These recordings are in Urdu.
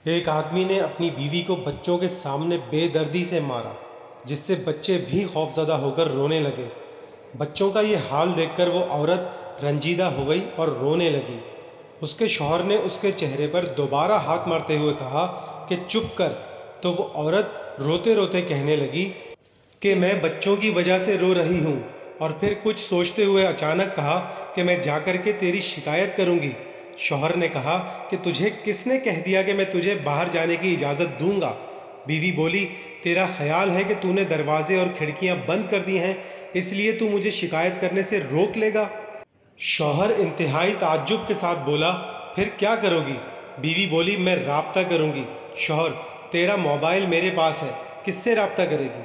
ایک آدمی نے اپنی بیوی کو بچوں کے سامنے بے دردی سے مارا، جس سے بچے بھی خوفزدہ ہو کر رونے لگے۔ بچوں کا یہ حال دیکھ کر وہ عورت رنجیدہ ہو گئی اور رونے لگی۔ اس کے شوہر نے اس کے چہرے پر دوبارہ ہاتھ مارتے ہوئے کہا کہ چپ کر، تو وہ عورت روتے روتے کہنے لگی کہ میں بچوں کی وجہ سے رو رہی ہوں، اور پھر کچھ سوچتے ہوئے اچانک کہا کہ میں جا کر کے تیری شکایت کروں گی۔ شوہر نے کہا کہ تجھے کس نے کہہ دیا کہ میں تجھے باہر جانے کی اجازت دوں گا؟ بیوی بولی، تیرا خیال ہے کہ تو نے دروازے اور کھڑکیاں بند کر دی ہیں، اس لیے تو مجھے شکایت کرنے سے روک لے گا؟ شوہر انتہائی تعجب کے ساتھ بولا، پھر کیا کرو گی؟ بیوی بولی، میں رابطہ کروں گی۔ شوہر، تیرا موبائل میرے پاس ہے، کس سے رابطہ کرے گی؟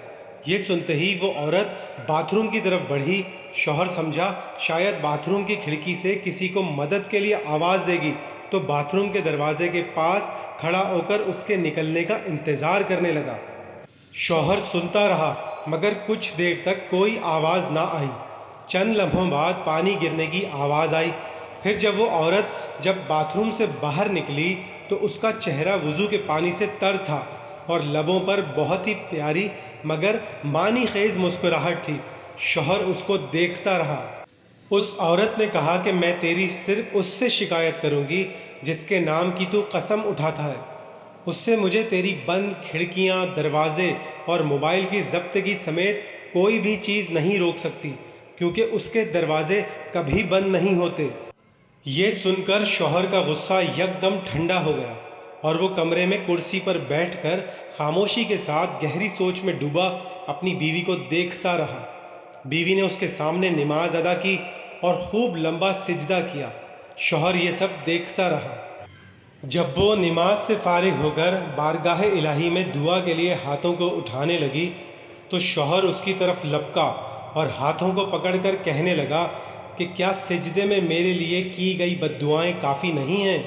یہ سنتے ہی وہ عورت باتھ روم کی طرف بڑھی۔ شوہر سمجھا شاید باتھ روم کی کھڑکی سے کسی کو مدد کے لیے آواز دے گی، تو باتھ روم کے دروازے کے پاس کھڑا ہو کر اس کے نکلنے کا انتظار کرنے لگا۔ شوہر سنتا رہا مگر کچھ دیر تک کوئی آواز نہ آئی۔ چند لمحوں بعد پانی گرنے کی آواز آئی۔ پھر جب وہ عورت باتھ روم سے باہر نکلی تو اس کا چہرہ وضو کے پانی سے تر تھا اور لبوں پر بہت ہی پیاری مگر معنی خیز مسکراہٹ تھی۔ شوہر اس کو دیکھتا رہا۔ اس عورت نے کہا کہ میں تیری صرف اس سے شکایت کروں گی جس کے نام کی تو قسم اٹھاتا ہے۔ اس سے مجھے تیری بند کھڑکیاں، دروازے اور موبائل کی ضبطگی سمیت کوئی بھی چیز نہیں روک سکتی، کیونکہ اس کے دروازے کبھی بند نہیں ہوتے۔ یہ سن کر شوہر کا غصہ یکدم ٹھنڈا ہو گیا اور وہ کمرے میں کرسی پر بیٹھ کر خاموشی کے ساتھ گہری سوچ میں ڈوبا اپنی بیوی کو دیکھتا رہا۔ بیوی نے اس کے سامنے نماز ادا کی اور خوب لمبا سجدہ کیا۔ شوہر یہ سب دیکھتا رہا۔ جب وہ نماز سے فارغ ہو کر بارگاہ الہی میں دعا کے لیے ہاتھوں کو اٹھانے لگی تو شوہر اس کی طرف لپکا اور ہاتھوں کو پکڑ کر کہنے لگا کہ کیا سجدے میں میرے لیے کی گئی بد دعائیں کافی نہیں ہیں؟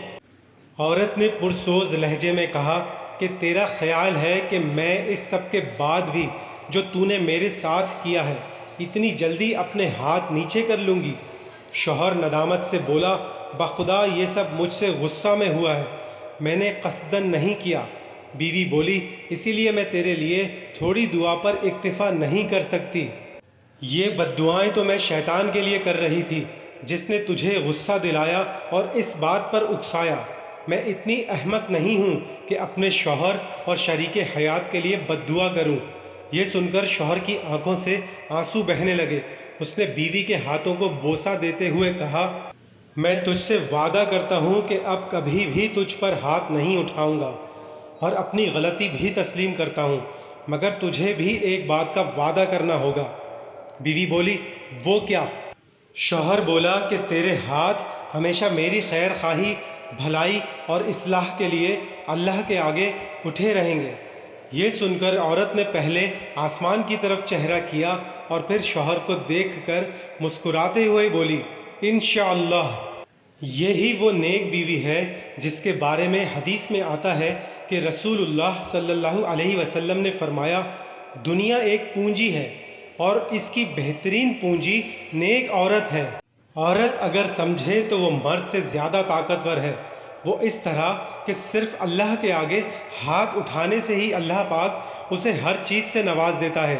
عورت نے پرسوز لہجے میں کہا کہ تیرا خیال ہے کہ میں اس سب کے بعد بھی جو تو نے میرے ساتھ کیا ہے اتنی جلدی اپنے ہاتھ نیچے کر لوں گی؟ شوہر ندامت سے بولا، بخدا یہ سب مجھ سے غصہ میں ہوا ہے، میں نے قصدن نہیں کیا۔ بیوی بولی، اسی لیے میں تیرے لیے تھوڑی دعا پر اکتفا نہیں کر سکتی۔ یہ بد دعائیں تو میں شیطان کے لیے کر رہی تھی جس نے تجھے غصہ دلایا اور اس بات پر اکسایا۔ میں اتنی احمق نہیں ہوں کہ اپنے شوہر اور شریک حیات کے لیے بد دعا کروں۔ یہ سن کر شوہر کی آنکھوں سے آنسو بہنے لگے۔ اس نے بیوی کے ہاتھوں کو بوسہ دیتے ہوئے کہا، میں تجھ سے وعدہ کرتا ہوں کہ اب کبھی بھی تجھ پر ہاتھ نہیں اٹھاؤں گا اور اپنی غلطی بھی تسلیم کرتا ہوں، مگر تجھے بھی ایک بات کا وعدہ کرنا ہوگا۔ بیوی بولی، وہ کیا؟ شوہر بولا کہ تیرے ہاتھ ہمیشہ میری خیر خواہی، بھلائی اور اصلاح کے لیے اللہ کے آگے اٹھے رہیں گے۔ یہ سن کر عورت نے پہلے آسمان کی طرف چہرہ کیا اور پھر شوہر کو دیکھ کر مسکراتے ہوئے بولی، انشاءاللہ۔ یہی وہ نیک بیوی ہے جس کے بارے میں حدیث میں آتا ہے کہ رسول اللہ صلی اللہ علیہ وسلم نے فرمایا، دنیا ایک پونجی ہے اور اس کی بہترین پونجی نیک عورت ہے۔ عورت اگر سمجھے تو وہ مرد سے زیادہ طاقتور ہے۔ وہ اس طرح کہ صرف اللہ کے آگے ہاتھ اٹھانے سے ہی اللہ پاک اسے ہر چیز سے نواز دیتا ہے،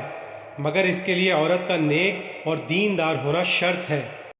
مگر اس کے لیے عورت کا نیک اور دیندار ہونا شرط ہے۔